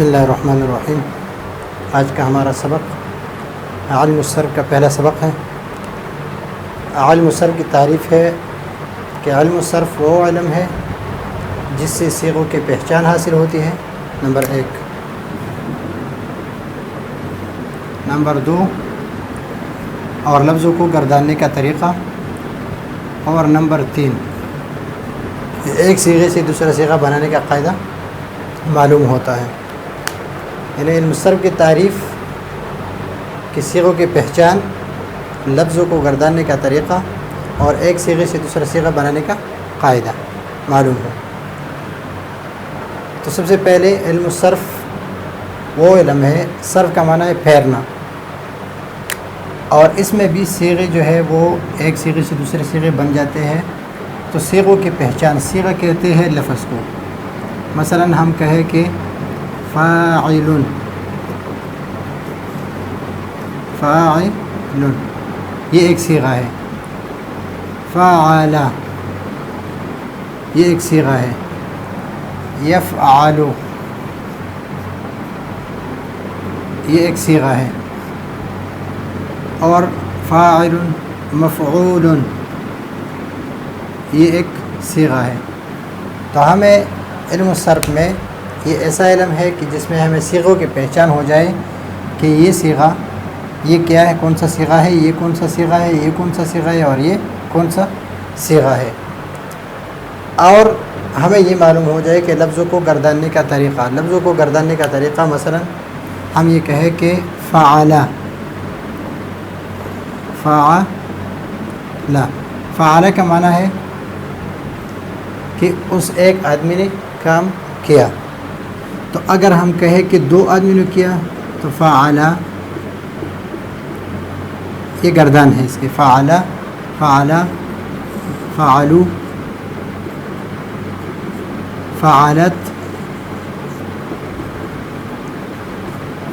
بسم اللہ الرحمن الرحیم۔ آج کا ہمارا سبق علم الصرف کا پہلا سبق ہے۔ علم الصرف کی تعریف ہے کہ علم الصرف وہ علم ہے جس سے صیغوں کی پہچان حاصل ہوتی ہے، نمبر 1۔ نمبر 2، اور لفظوں کو گرداننے کا طریقہ، اور نمبر 3، ایک صیغے سے دوسرا صیغہ بنانے کا قاعدہ معلوم ہوتا ہے۔ یعنی علم الصرف کی تعریف کہ صیغوں کی پہچان، لفظوں کو گرداننے کا طریقہ اور ایک صیغے سے دوسرا صیغہ بنانے کا قاعدہ معلوم ہو۔ تو سب سے پہلے علم الصرف وہ علم ہے، صرف کا معنی ہے پھیرنا، اور اس میں بھی صیغے جو ہے وہ ایک صیغے سے دوسرے صیغے بن جاتے ہیں۔ تو صیغوں کی پہچان، صیغہ کہتے ہیں لفظ کو۔ مثلا ہم کہیں کہ فاعل، فاعل یہ ایک صیغہ ہے، فعل یہ ایک صیغہ ہے، یفعل یہ ایک صیغہ ہے، اور فاعل مفعول یہ ایک صیغہ ہے۔ تو ہمیں علم الصرف میں یہ ایسا علم ہے کہ جس میں ہمیں صیغوں کی پہچان ہو جائے کہ یہ صیغہ یہ کیا ہے، کون سا صیغہ ہے، یہ کون سا صیغہ ہے، یہ کون سا صیغہ ہے، اور یہ کون سا صیغہ ہے۔ اور ہمیں یہ معلوم ہو جائے کہ لفظوں کو گرداننے کا طریقہ، لفظوں کو گرداننے کا طریقہ مثلا ہم یہ کہیں کہ فعل، فعل، فعل کا معنی ہے کہ اس ایک آدمی نے کام کیا۔ تو اگر ہم کہیں کہ دو آدمی نے کیا تو فعل یہ گردان ہے اس کے، فعل، فعل، فعلوا، فعلت،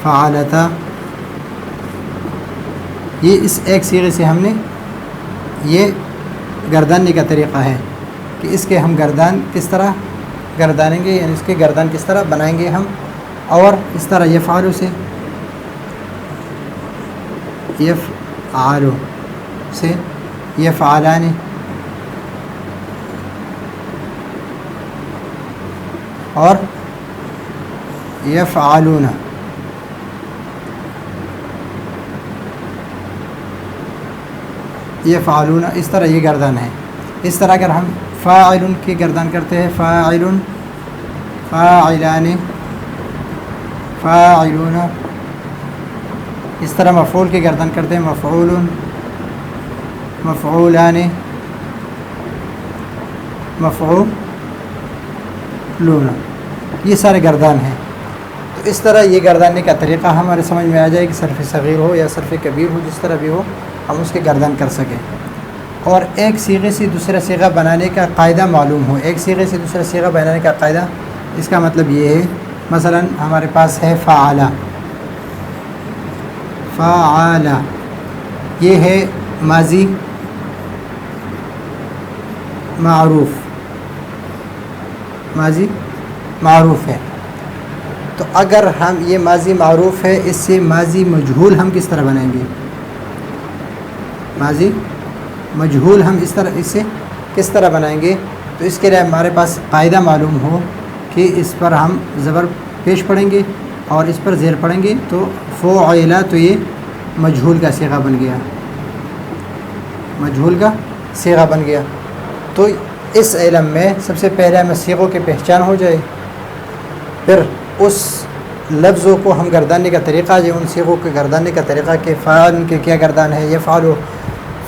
فعلتا، یہ اس ایک صیغے سے ہم نے یہ گرداننے کا طریقہ ہے کہ اس کے ہم گردان کس طرح گردانیں گے، یعنی اس کے گردان کس طرح بنائیں گے ہم۔ اور اس طرح یفعل سے، یفعل سے یفعلان، اور یفعلون، یفعلون، اس طرح یہ گردان ہے۔ اس طرح اگر ہم فاعل کی گردان کرتے ہیں، فاعل، فاعلان، فاعلون، اس طرح مفعول کی گردان کرتے ہیں، مفعول، مفعولان، مفعولون، یہ سارے گردان ہیں۔ تو اس طرح یہ گرداننے کا طریقہ ہمارے سمجھ میں آ جائے کہ صرف صغیر ہو یا صرف کبیر ہو، جس طرح بھی ہو ہم اس کے گردان کر سکیں، اور ایک صیغے سے دوسرا صیغہ بنانے کا قاعدہ معلوم ہو۔ ایک صیغے سے دوسرا صیغہ بنانے کا قاعدہ، اس کا مطلب یہ ہے مثلا ہمارے پاس ہے فعل، فعل یہ ہے ماضی معروف، ماضی معروف ہے۔ تو اگر ہم یہ ماضی معروف ہے، اس سے ماضی مجہول ہم کس طرح بنائیں گے؟ ماضی مجہول ہم اس سے کس طرح بنائیں گے؟ تو اس کے لیے ہمارے پاس قاعدہ معلوم ہو کہ اس پر ہم زبر پیش پڑھیں گے اور اس پر زیر پڑھیں گے، تو فعل، تو یہ مجہول کا صیغہ بن گیا، مجہول کا صیغہ بن گیا۔ تو اس علم میں سب سے پہلے ہمیں صیغوں کی پہچان ہو جائے، پھر اس لفظوں کو ہم گرداننے کا طریقہ جو ان صیغوں کے گرداننے کا طریقہ کہ فاعل کے کیا گردان ہے، یفعل،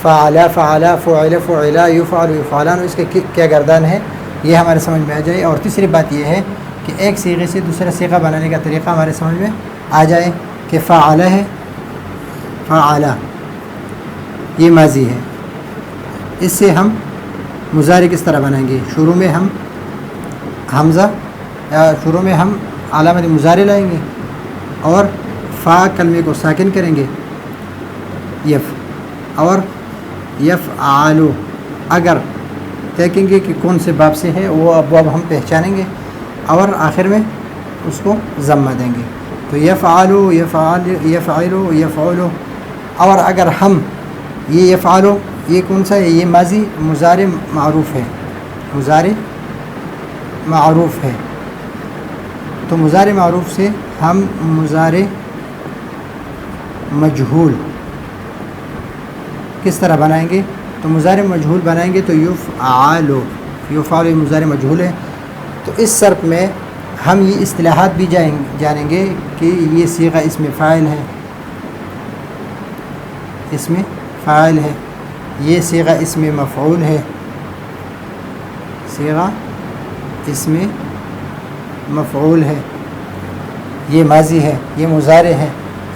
فعل، فعل، فعل، فعلا، یفعل، یفعلان، اس کے کیا گردان ہے، یہ ہمارے سمجھ میں آ جائے۔ اور تیسری بات یہ ہے کہ ایک صیغے سے دوسرا صیغہ بنانے کا طریقہ ہمارے سمجھ میں آ جائے کہ فعل ہے، فعل یہ ماضی ہے، اس سے ہم مضارع کس طرح بنائیں گے؟ شروع میں ہم حمزہ یا شروع میں ہم علامت مضارع لائیں گے اور فا کلمے کو ساکن کریں گے، یف، اور یفعل اگر دیکھیں گے کہ کون سے باب سے ہے وہ ابواب ہم پہچانیں گے، اور آخر میں اس کو ضمہ دیں گے. تو یفعلو یفعلو یفعلو. اور اگر ہم یہ یفعلو یہ کون سا ہے؟ یہ ماضی مضارع معروف ہے، مضارع معروف ہے. تو مضارع معروف سے ہم مضارع مجہول کس طرح بنائیں گے؟ تو مضارع مجہول بنائیں گے تو یفعلو. یفعلو مضارع مجہول ہے. تو اس صرف میں ہم یہ اصطلاحات بھی جانیں گے کہ یہ صیغہ اسم فاعل ہے، اسم فاعل ہے، یہ صیغہ اسم مفعول ہے، صیغہ اسم مفعول ہے، یہ ماضی ہے، یہ مضارع ہے.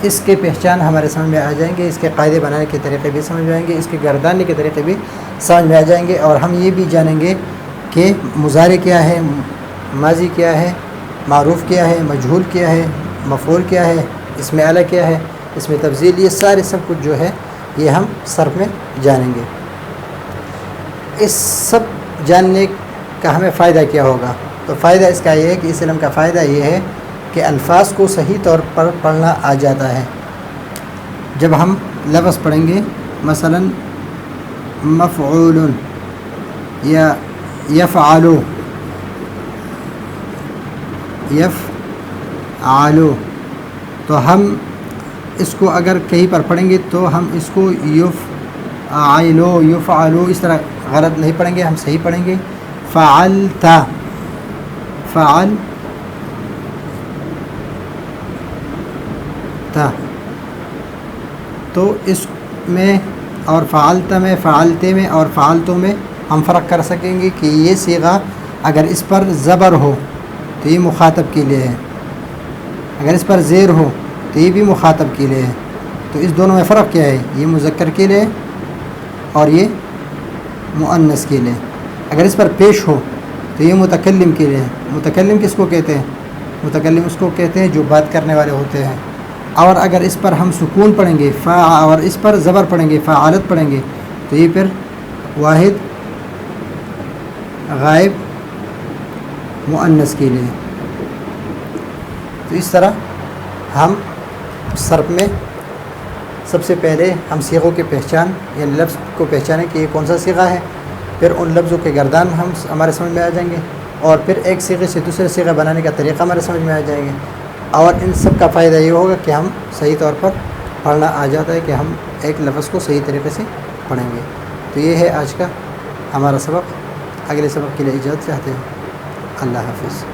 اس کے پہچان ہمارے سمجھ میں آ جائیں گے، اس کے قاعدے بنانے کے طریقے بھی سمجھ میں آئیں گے، اس کے گرداننے کے طریقے بھی سمجھ میں آ جائیں گے. اور ہم یہ بھی جانیں گے کہ مضارع کیا ہے، ماضی کیا ہے، معروف کیا ہے، مجہول کیا ہے، مفعول کیا ہے، اسم اعلیٰ کیا ہے، اس میں تفضیل، یہ سارے سب کچھ جو ہے یہ ہم صرف میں جانیں گے. اس سب جاننے کا ہمیں فائدہ کیا ہوگا؟ تو فائدہ اس کا یہ ہے کہ اس علم کا فائدہ یہ ہے کہ الفاظ کو صحیح طور پر پڑھنا آ جاتا ہے. جب ہم لفظ پڑھیں گے مثلا مفعول یا یفعلو، یفعلو، تو ہم اس کو اگر کہیں پر پڑھیں گے تو ہم اس کو یفعلو یفعلو اس طرح غلط نہیں پڑھیں گے، ہم صحیح پڑھیں گے. فعلت، فعلت، تو اس میں اور فعلت میں، فعلتے میں اور فعلتوں میں ہم فرق کر سکیں گے کہ یہ صیغہ اگر اس پر زبر ہو تو یہ مخاطب کے لیے ہے، اگر اس پر زیر ہو تو یہ بھی مخاطب کے لیے ہے. تو اس دونوں میں فرق کیا ہے؟ یہ مذکر کے لیے اور یہ مؤنث کے لیے. اگر اس پر پیش ہو تو یہ متکلم کے لیے ہے. متکلم کس کو کہتے ہیں؟ متکلم اس کو کہتے ہیں جو بات کرنے والے ہوتے ہیں. اور اگر اس پر ہم سکون پڑھیں گے اور اس پر زبر پڑھیں گے، فعالت پڑھیں گے، تو یہ پھر واحد غائب مؤنث کے لیے. تو اس طرح ہم صرف میں سب سے پہلے ہم صیغوں کی پہچان یعنی لفظ کو پہچانیں کہ یہ کون سا صیغہ ہے، پھر ان لفظوں کے گردان ہمارے سمجھ میں آ جائیں گے، اور پھر ایک صیغے سے دوسرے صیغہ بنانے کا طریقہ ہمارے سمجھ میں آ جائیں گے. اور ان سب کا فائدہ یہ ہوگا کہ ہم صحیح طور پر پڑھنا آ جاتا ہے کہ ہم ایک لفظ کو صحیح طریقے سے پڑھیں گے. تو یہ ہے آج کا ہمارا سبق. اگلے سبق کے لیے اجازت چاہتے ہیں. اللہ حافظ.